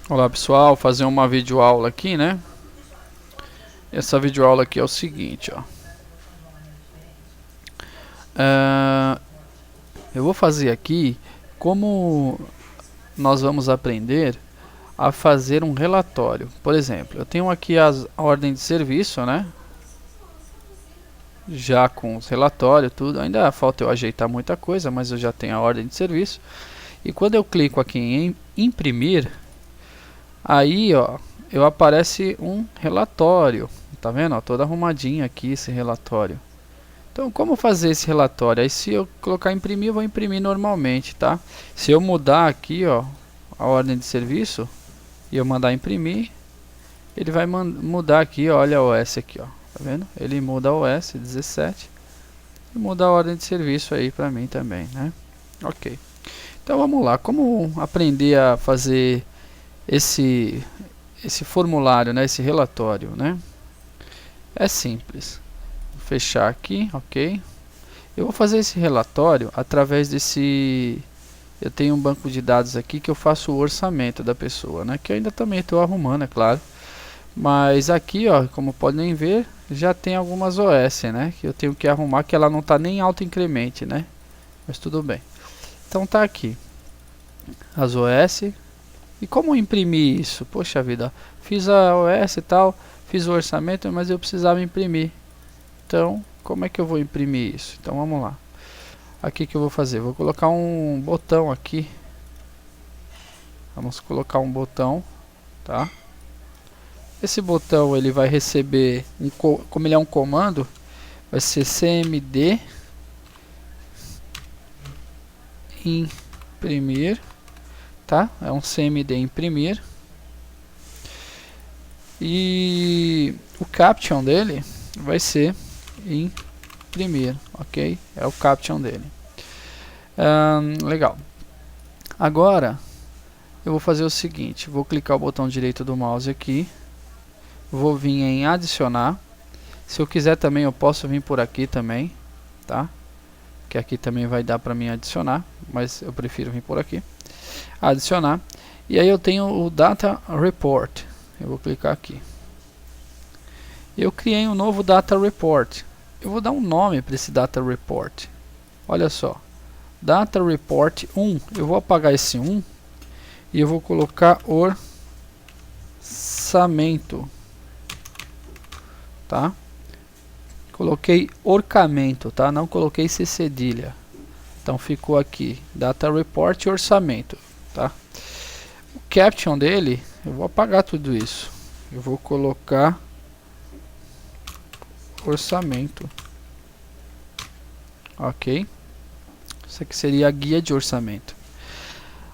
Olá pessoal, fazer uma videoaula aqui, né? Essa videoaula aqui é o seguinte, ó. Eu vou fazer aqui como nós vamos aprender a fazer um relatório. Por exemplo, eu tenho aqui a ordem de serviço, né? Já com os relatórios, tudo. Ainda falta eu ajeitar muita coisa, mas eu já tenho a ordem de serviço. E quando eu clico aqui em imprimir, aí, ó, aparece um relatório. Tá vendo? Ó, todo arrumadinho aqui esse relatório. Então, como fazer esse relatório? Aí, se eu colocar imprimir, eu vou imprimir normalmente, tá? Se eu mudar aqui, ó, a ordem de serviço e eu mandar imprimir, ele vai mudar aqui, ó, olha a OS aqui, ó. Tá vendo? Ele muda a OS 17 e muda a ordem de serviço aí pra mim também, né? Ok. Então, vamos lá. Como aprender a fazer esse formulário, né? Esse relatório, né? É simples. Vou fechar aqui, ok. Eu vou fazer esse relatório através desse... Eu tenho um banco de dados aqui que eu faço o orçamento da pessoa, né? Que eu ainda também estou arrumando, é claro. Mas aqui, ó, como podem ver, já tem algumas OS, né? Que eu tenho que arrumar, que ela não está nem auto-incremente, né? Mas tudo bem. Então tá aqui as OS. E como imprimir isso? Poxa vida, fiz a OS e tal, fiz o orçamento, mas eu precisava imprimir. Então, como é que eu vou imprimir isso? Então vamos lá. Aqui que eu vou fazer, vou colocar um botão aqui. Vamos colocar um botão, tá? Esse botão ele vai receber, como ele é um comando, vai ser cmd imprimir, tá? É um cmd imprimir. E o caption dele vai ser imprimir, ok? É o caption dele. Legal. Agora eu vou fazer o seguinte, vou clicar o botão direito do mouse aqui, vou vir em adicionar. Se eu quiser também eu posso vir por aqui também, tá? Que aqui também vai dar para mim adicionar, mas eu prefiro vir por aqui. Adicionar. E aí eu tenho o Data Report. Eu vou clicar aqui. Eu criei um novo Data Report. Eu vou dar um nome para esse Data Report. Olha só. Data Report 1. Eu vou apagar esse 1 e eu vou colocar orçamento. Tá? Coloquei orçamento, tá? Não coloquei C cedilha. Então ficou aqui Data Report e orçamento, tá? O caption dele, eu vou apagar tudo isso. Eu vou colocar orçamento. Ok. Isso aqui seria a guia de orçamento.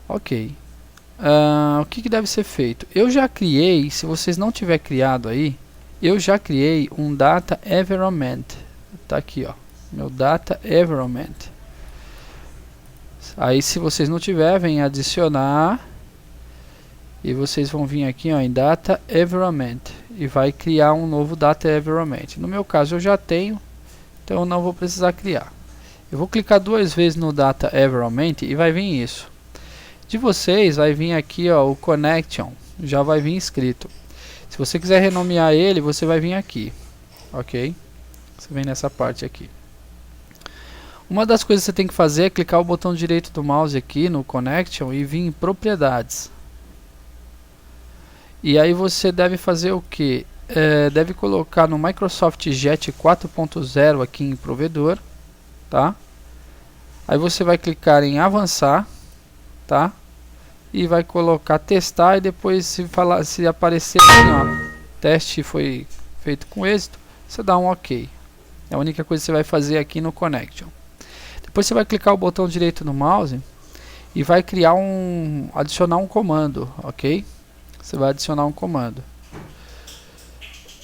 Ok. O que deve ser feito? Eu já criei, se vocês não tiver criado aí, eu já criei um Data Environment. Tá aqui, ó. Meu Data Environment. Aí se vocês não tiverem, vem adicionar. E vocês vão vir aqui, ó, em Data Environment. E vai criar um novo Data Environment. No meu caso eu já tenho, então eu não vou precisar criar. Eu vou clicar duas vezes no Data Environment e vai vir isso. De vocês vai vir aqui, ó, o Connection. Já vai vir escrito. Se você quiser renomear ele, você vai vir aqui. Ok? Você vem nessa parte aqui. Uma das coisas que você tem que fazer é clicar o botão direito do mouse aqui no Connection e vir em Propriedades. E aí você deve fazer o que? Deve colocar no Microsoft Jet 4.0 aqui em provedor, tá? Aí você vai clicar em avançar, tá? E vai colocar testar e depois se aparecer assim, ó, teste foi feito com êxito, você dá um OK. É a única coisa que você vai fazer aqui no Connection. Depois você vai clicar o botão direito no mouse e vai criar adicionar um comando, ok? Você vai adicionar um comando.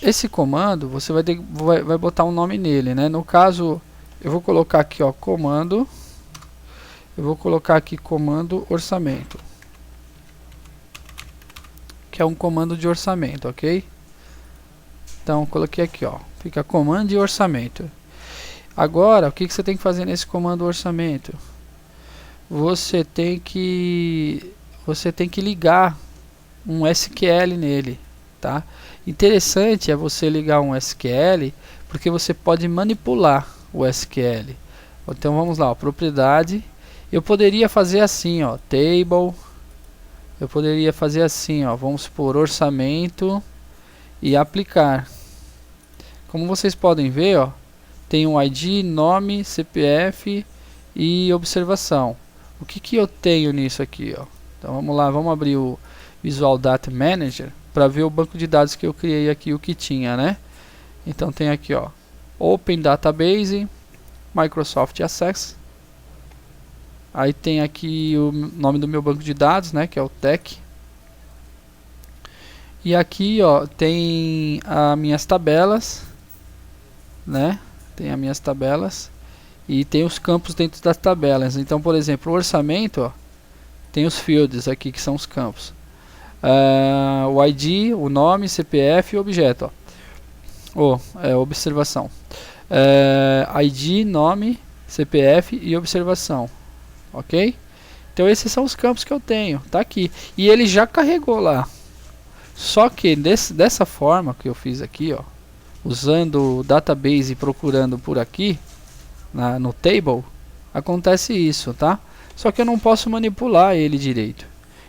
Esse comando você vai botar um nome nele, né? No caso, eu vou colocar aqui, ó, comando. Eu vou colocar aqui comando orçamento, que é um comando de orçamento, ok? Então coloquei aqui, ó, fica comando de orçamento. Agora, o que você tem que fazer nesse comando orçamento? Você tem que ligar um SQL nele, tá? Interessante é você ligar um SQL, porque você pode manipular o SQL. Então vamos lá, ó, propriedade. Eu poderia fazer assim, ó, table. Eu poderia fazer assim, ó, vamos supor orçamento e aplicar. Como vocês podem ver, ó, tem um ID, nome, CPF e observação. O que eu tenho nisso aqui, ó? Então vamos lá, vamos abrir o Visual Data Manager para ver o banco de dados que eu criei aqui, o que tinha, né? Então tem aqui, ó, Open Database, Microsoft Access. Aí tem aqui o nome do meu banco de dados, né, que é o Tech. E aqui, ó, tem as minhas tabelas, né? Tem as minhas tabelas e tem os campos dentro das tabelas. Então, por exemplo, o orçamento, ó, tem os fields aqui que são os campos. O ID, o nome, CPF e objeto, ó. Observação. ID, nome, CPF e observação. Ok? Então esses são os campos que eu tenho. Tá aqui. E ele já carregou lá. Só que dessa forma que eu fiz aqui, ó, usando o database e procurando por aqui no table, acontece isso, tá? Só que eu não posso manipular ele direito.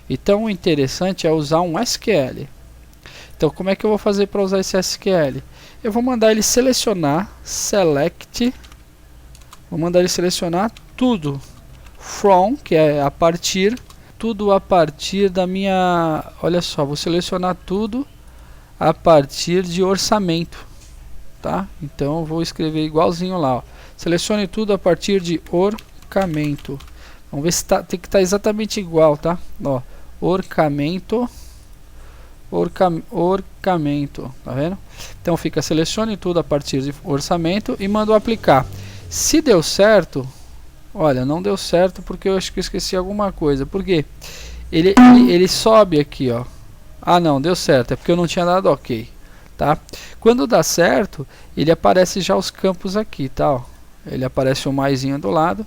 Então o interessante é usar um SQL. Então como é que eu vou fazer para usar esse SQL? Eu vou mandar ele selecionar, select, vou mandar ele selecionar tudo, from, que é a partir, tudo a partir da minha, olha só, vou selecionar tudo a partir de orçamento, tá? Então eu vou escrever igualzinho lá, ó. Selecione tudo a partir de orçamento. Vamos ver se tem que estar exatamente igual, tá? Ó, orçamento, orçamento, tá vendo? Então fica selecione tudo a partir de orçamento e mando aplicar. Se deu certo, olha, não deu certo porque eu acho que eu esqueci alguma coisa. Porque ele sobe aqui, ó. Ah, não, deu certo, é porque eu não tinha dado ok, tá? Quando dá certo, ele aparece já os campos aqui, tá? Ó. Ele aparece o maisinho do lado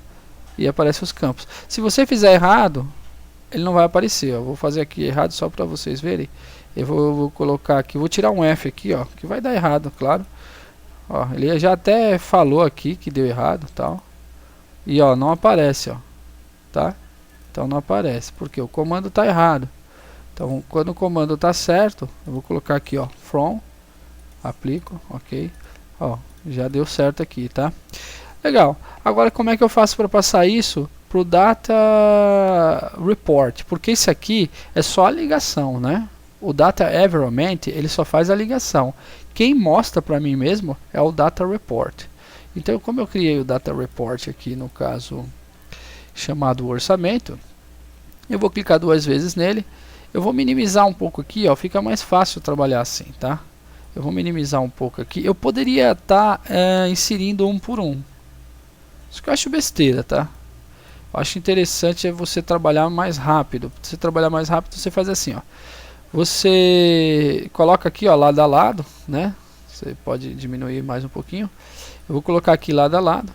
e aparece os campos. Se você fizer errado, ele não vai aparecer, ó. Vou fazer aqui errado só para vocês verem. Eu vou colocar aqui, vou tirar um F aqui, ó, que vai dar errado, claro. Ó, ele já até falou aqui que deu errado, tal. E ó, não aparece, ó, tá? Então não aparece, porque o comando tá errado. Então quando o comando tá certo, eu vou colocar aqui, ó, from, aplico, ok. Ó, já deu certo aqui, tá? Legal. Agora como é que eu faço para passar isso pro Data Report? Porque isso aqui é só a ligação, né? O Data Environment, ele só faz a ligação. Quem mostra para mim mesmo é o Data Report. Então, como eu criei o Data Report aqui, no caso, chamado orçamento, eu vou clicar 2 vezes nele. Eu vou minimizar um pouco aqui, ó, fica mais fácil trabalhar assim, tá? Eu vou minimizar um pouco aqui. Eu poderia estar inserindo um por um. Isso que eu acho besteira, tá? Eu acho interessante é você trabalhar mais rápido. Para você trabalhar mais rápido, você faz assim, ó. Você coloca aqui, ó, lado a lado, né? Você pode diminuir mais um pouquinho. Eu vou colocar aqui lado a lado.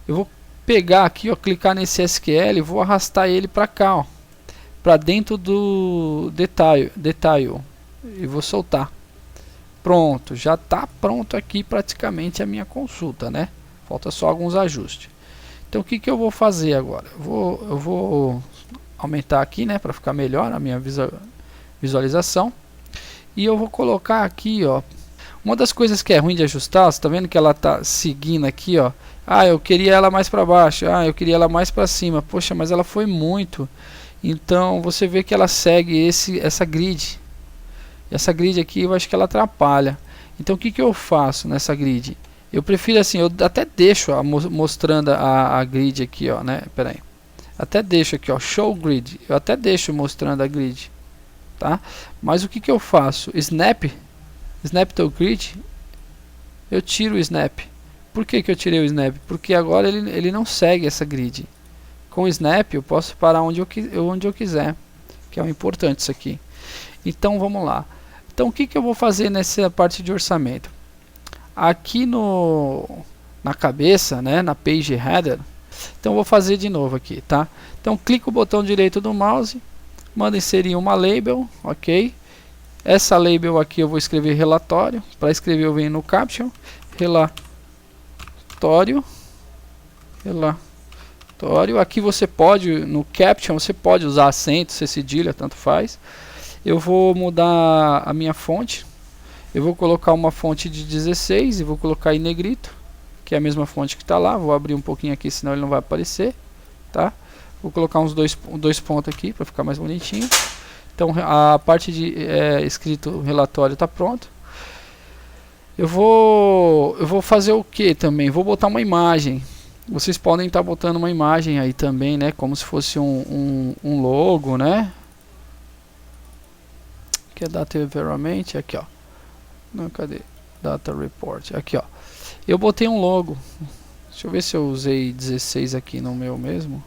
Eu vou pegar aqui, ó, clicar nesse SQL e vou arrastar ele para cá, ó, para dentro do detail, e vou soltar. Pronto, já está pronto aqui praticamente a minha consulta, né? Falta só alguns ajustes. Então o que eu vou fazer agora? Eu vou aumentar aqui, né, para ficar melhor a minha visualização. E eu vou colocar aqui, ó, uma das coisas que é ruim de ajustar, você tá vendo que ela tá seguindo aqui, ó. Ah, eu queria ela mais para baixo, ah, eu queria ela mais para cima. Poxa, mas ela foi muito. Então você vê que ela segue essa grid. Essa grid aqui eu acho que ela atrapalha. Então o que eu faço nessa grid? Eu prefiro assim, eu até deixo mostrando a grid aqui, ó, né? Pera aí. Até deixo aqui, ó, show grid. Eu até deixo mostrando a grid, tá? Mas o que eu faço? Snap to grid. Eu tiro o snap. Por que eu tirei o snap? Porque agora ele não segue essa grid. Com o snap eu posso parar onde eu quiser, que é o importante isso aqui. Então vamos lá. Então o que eu vou fazer nessa parte de orçamento? Aqui na cabeça, né, na page header, então eu vou fazer de novo aqui, tá? Então clico o botão direito do mouse, manda inserir uma label, ok? Essa label aqui eu vou escrever relatório. Para escrever eu venho no caption, relatório. Aqui você pode, no caption, você pode usar acento, cedilha, tanto faz. Eu vou mudar a minha fonte. Eu vou colocar uma fonte de 16 e vou colocar em negrito, que é a mesma fonte que está lá. Vou abrir um pouquinho aqui, senão ele não vai aparecer, tá? Vou colocar uns dois pontos aqui para ficar mais bonitinho. Então a parte de escrito relatório está pronto. Eu vou fazer o que também? Vou botar uma imagem. Vocês podem estar botando uma imagem aí também, né? Como se fosse um logo, né? Que é data environment, aqui ó. Não, cadê? Data report, aqui ó. Eu botei um logo. Deixa eu ver se eu usei 16 aqui no meu mesmo.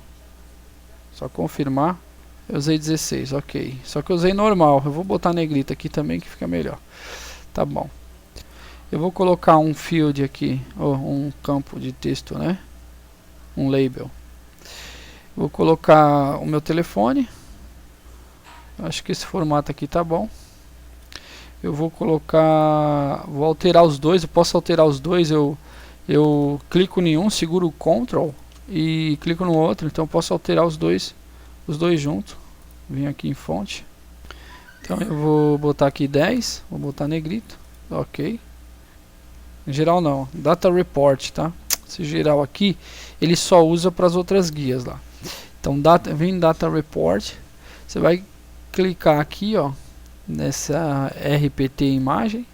Só confirmar. Eu usei 16, ok. Só que eu usei normal. Eu vou botar negrito aqui também que fica melhor. Tá bom. Eu vou colocar um field aqui, ou um campo de texto, né? Um label. Vou colocar o meu telefone. Acho que esse formato aqui tá bom. Eu vou colocar, vou alterar os dois. Eu posso alterar os dois. Eu clico em um, seguro o Ctrl e clico no outro. Então eu posso alterar os dois juntos. Vim aqui em fonte. Então eu vou botar aqui 10. Vou botar negrito. Ok. Em geral não. Data report, tá? Esse geral aqui ele só usa para as outras guias lá. Então vem data report. Você vai clicar aqui, ó, nessa RPT imagem.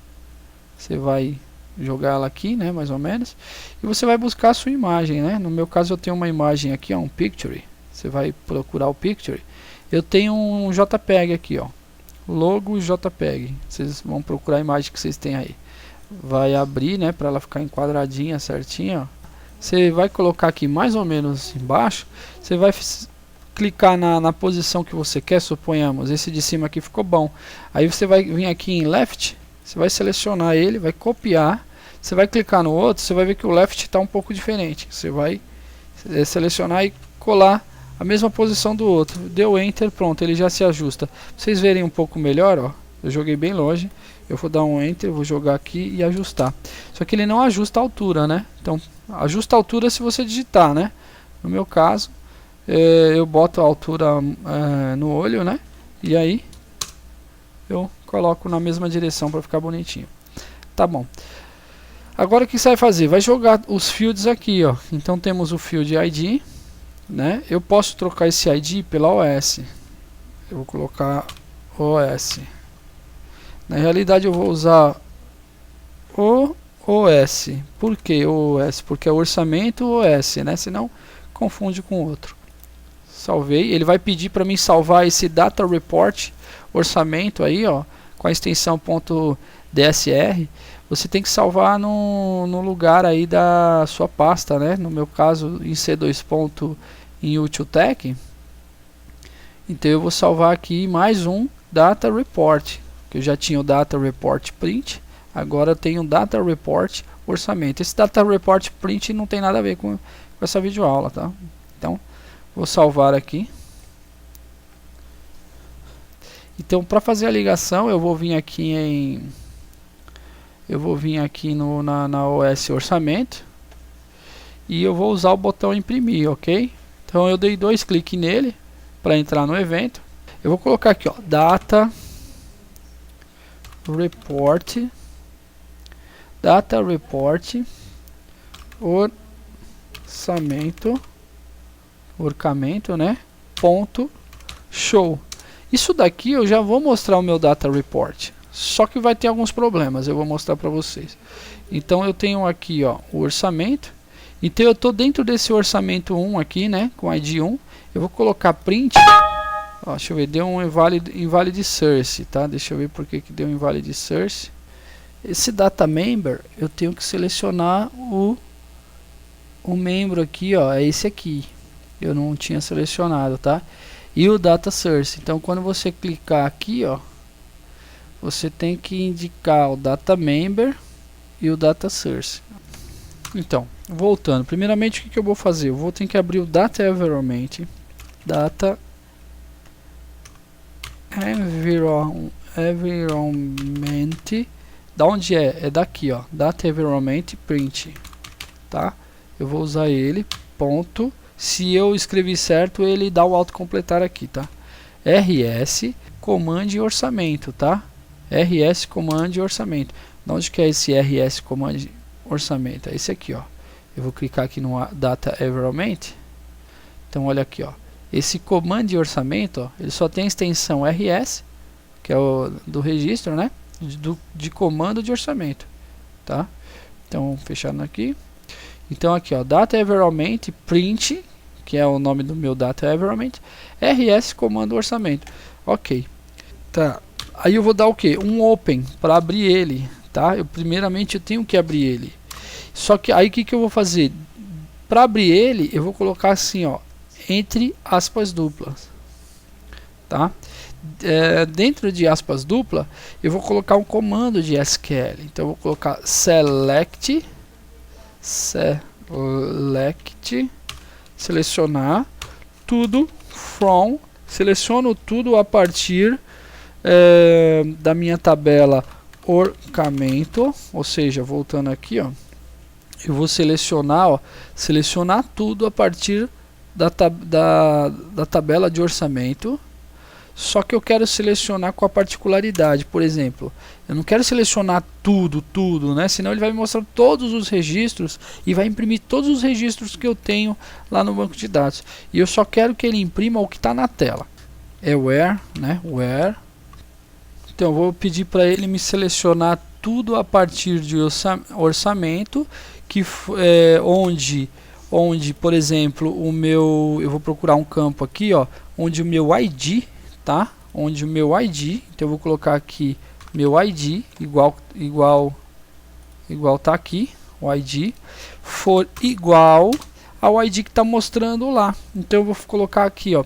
Você vai jogar ela aqui, né, mais ou menos, e você vai buscar a sua imagem, né? No meu caso eu tenho uma imagem aqui, ó, um picture. Você vai procurar o picture. Eu tenho um JPEG aqui, ó, logo JPEG. Vocês vão procurar a imagem que vocês têm aí. Vai abrir, né, para ela ficar enquadradinha, certinha, ó. Você vai colocar aqui mais ou menos embaixo. Você vai clicar na posição que você quer, suponhamos, esse de cima aqui ficou bom. Aí você vai vir aqui em left, você vai selecionar ele, vai copiar, você vai clicar no outro, você vai ver que o left está um pouco diferente. Você vai selecionar e colar a mesma posição do outro. Deu enter, pronto, ele já se ajusta. Pra vocês verem um pouco melhor, ó, eu joguei bem longe. Eu vou dar um enter, vou jogar aqui e ajustar. Só que ele não ajusta a altura, né? Então, ajusta a altura se você digitar, né? No meu caso, eu boto a altura no olho, né? E aí eu coloco na mesma direção para ficar bonitinho. Tá bom. Agora o que você vai fazer? Vai jogar os fields aqui, ó. Então temos o field ID, né? Eu posso trocar esse ID pela OS. Eu vou colocar OS. Na realidade eu vou usar o OS. Por que o OS? Porque é o orçamento OS, né? Senão confunde com outro. Salvei. Ele vai pedir para mim salvar esse data report orçamento aí, ó, com a extensão .dsr. Você tem que salvar no lugar aí da sua pasta, né? No meu caso em C2. Em utiltech. Então eu vou salvar aqui mais um data report. Que eu já tinha o data report print, agora eu tenho o data report orçamento. Esse data report print não tem nada a ver com essa videoaula, tá? Então, vou salvar aqui. Então, para fazer a ligação, eu vou vir aqui na OS orçamento e eu vou usar o botão imprimir, ok? Então, eu dei 2 cliques nele para entrar no evento. Eu vou colocar aqui, ó, data report orçamento, né, ponto show. Isso daqui eu já vou mostrar o meu data report, só que vai ter alguns problemas, eu vou mostrar para vocês. Então eu tenho aqui, ó, o orçamento. Então eu estou dentro desse orçamento 1 aqui, né, com ID 1. Eu vou colocar print. Ó, deixa eu ver, deu um invalid source, tá? Deixa eu ver por que deu um invalid source. Esse data member, eu tenho que selecionar o membro aqui, ó, é esse aqui. Eu não tinha selecionado, tá? E o data source. Então, quando você clicar aqui, ó, você tem que indicar o data member e o data source. Então, voltando, primeiramente o que eu vou fazer? Eu vou ter que abrir o data environment, data environment, da onde é? É daqui, ó, data environment print, tá? Eu vou usar ele, ponto. Se eu escrevi certo, ele dá o autocompletar aqui, tá? RS Command e orçamento, tá? RS Command e orçamento. De onde que é esse RS Command e orçamento? É esse aqui, ó. Eu vou clicar aqui no Data Environment. Então olha aqui, ó. Esse comando de orçamento, ó, ele só tem a extensão RS, que é o do registro, né? De comando de orçamento, tá? Então fechando aqui. Então aqui, ó, Data Environment Print, que é o nome do meu Data Environment, RS comando orçamento. Ok. Tá. Aí eu vou dar o que? Um Open para abrir ele, tá? Primeiramente eu tenho que abrir ele. Só que aí o que eu vou fazer? Para abrir ele, eu vou colocar assim, ó, entre aspas duplas, tá? Dentro de aspas dupla, eu vou colocar um comando de SQL. Então eu vou colocar select, selecionar tudo from, seleciono tudo a partir da minha tabela orçamento, ou seja, voltando aqui, ó, eu vou selecionar tudo a partir da tabela de orçamento. Só que eu quero selecionar com a particularidade. Por exemplo, eu não quero selecionar tudo, né? Senão ele vai me mostrar todos os registros e vai imprimir todos os registros que eu tenho lá no banco de dados. E eu só quero que ele imprima o que está na tela. É where, né? Where. Então eu vou pedir para ele me selecionar tudo a partir de orçamento, que onde, por exemplo, eu vou procurar um campo aqui, ó, onde o meu ID, tá? Onde o meu ID, então eu vou colocar aqui meu ID igual tá aqui, o ID for igual ao ID que está mostrando lá. Então eu vou colocar aqui, ó,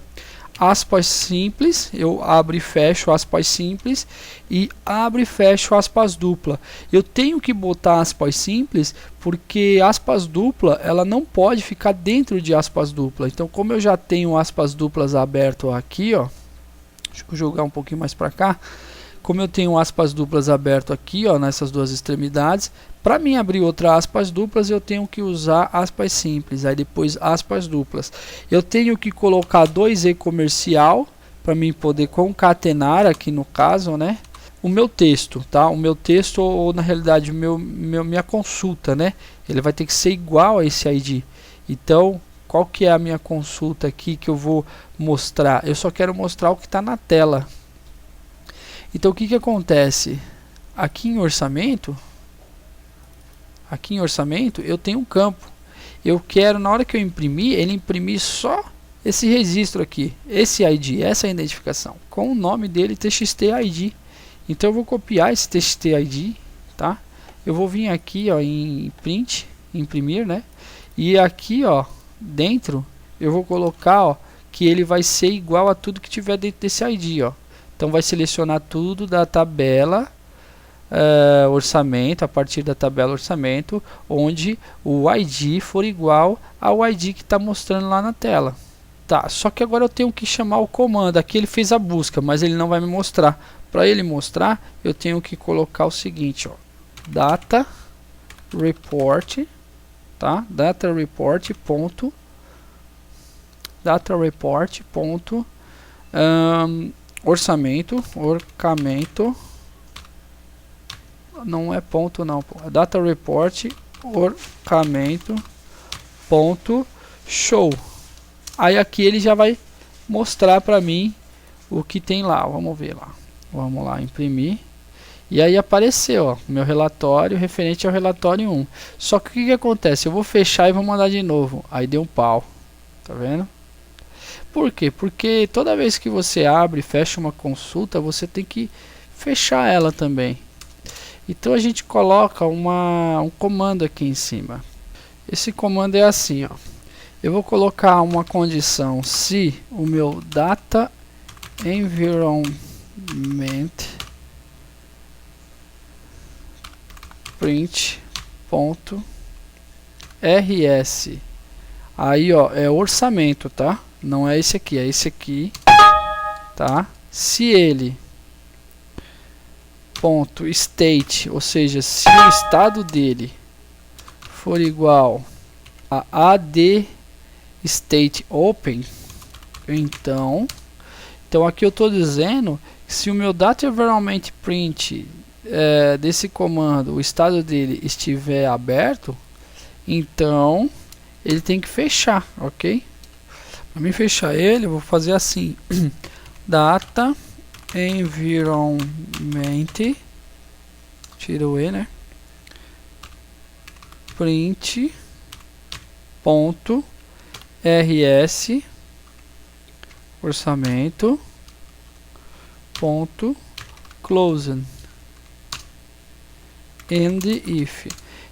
aspas simples, eu abro e fecho aspas simples e abro e fecho aspas dupla. Eu tenho que botar aspas simples porque aspas dupla ela não pode ficar dentro de aspas dupla. Então como eu já tenho aspas duplas aberto aqui, ó, deixa eu jogar um pouquinho mais para cá. Como eu tenho aspas duplas aberto aqui, ó, nessas duas extremidades, para mim abrir outra aspas duplas eu tenho que usar aspas simples, aí depois aspas duplas. Eu tenho que colocar 2E comercial para mim poder concatenar aqui no caso, né, o meu texto, tá? O meu texto ou na realidade minha consulta, né? Ele vai ter que ser igual a esse ID. Então, qual que é a minha consulta aqui que eu vou mostrar? Eu só quero mostrar o que está na tela. Então o que acontece? Aqui em orçamento eu tenho um campo. Eu quero, na hora que eu imprimir, ele imprimir só esse registro aqui, esse ID, essa identificação, com o nome dele, TXT ID. Então eu vou copiar esse TXT ID, tá? Eu vou vir aqui, ó, em print, imprimir, né? E aqui, ó, dentro, eu vou colocar, ó, que ele vai ser igual a tudo que tiver dentro desse ID, ó. Então vai selecionar tudo da tabela orçamento, a partir da tabela orçamento, onde o ID for igual ao ID que está mostrando lá na tela. Tá, só que agora eu tenho que chamar o comando. Aqui ele fez a busca, mas ele não vai me mostrar. Para ele mostrar, eu tenho que colocar o seguinte, ó, data report, tá? Data report ponto orçamento, não é ponto não, é data report orçamento ponto show. Aí aqui ele já vai mostrar para mim o que tem lá. Vamos ver lá, vamos lá, imprimir. E aí apareceu, ó, meu relatório referente ao relatório 1. Só que o que acontece? Eu vou fechar e vou mandar de novo. Aí deu um pau, tá vendo? Por quê? Porque toda vez que você abre e fecha uma consulta, você tem que fechar ela também. Então a gente coloca um comando aqui em cima. Esse comando é assim, ó. Eu vou colocar uma condição se o meu data environment print ponto rs. Aí, ó, é orçamento, tá? Não é esse aqui, é esse aqui, tá? Se ele ponto state, ou seja, se o estado dele for igual a AD state open, então aqui eu estou dizendo que se o meu data environment print desse comando, o estado dele estiver aberto, então ele tem que fechar, ok? Para mim fechar ele, eu vou fazer assim: data environment, tira o E, né? Print ponto rs orçamento ponto close and if.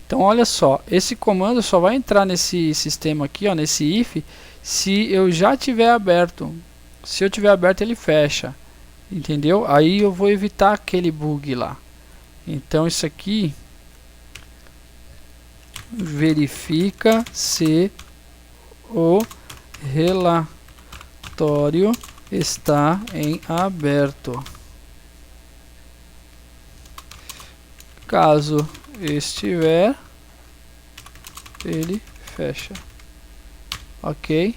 Então olha só, esse comando só vai entrar nesse sistema aqui, ó, nesse if, se eu já tiver aberto. Se eu tiver aberto, ele fecha, entendeu? Aí eu vou evitar aquele bug lá. Então isso aqui verifica se o relatório está em aberto. Caso estiver, ele fecha, ok?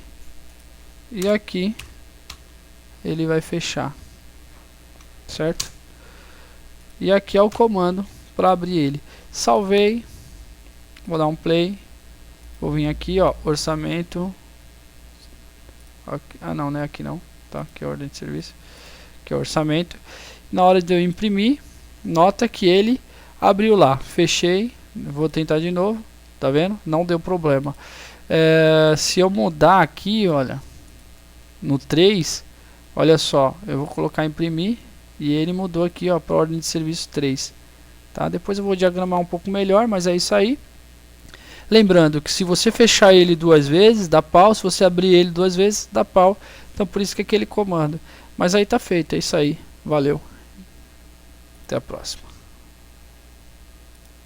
E aqui ele vai fechar, certo? E aqui é o comando para abrir ele. Salvei, vou dar um play, vou vir aqui, ó, orçamento. Aqui, ah não, não é aqui não, tá? Aqui é a ordem de serviço, aqui é o orçamento. Na hora de eu imprimir, nota que ele abriu lá. Fechei, vou tentar de novo, tá vendo? Não deu problema. Se eu mudar aqui, olha, no 3, olha só, eu vou colocar imprimir e ele mudou aqui, ó, para ordem de serviço 3, tá? Depois eu vou diagramar um pouco melhor, mas é isso aí. Lembrando que se você fechar ele 2 vezes, dá pau. Se você abrir ele 2 vezes, dá pau. Então por isso que é aquele comando. Mas aí tá feito, é isso aí. Valeu. Até a próxima.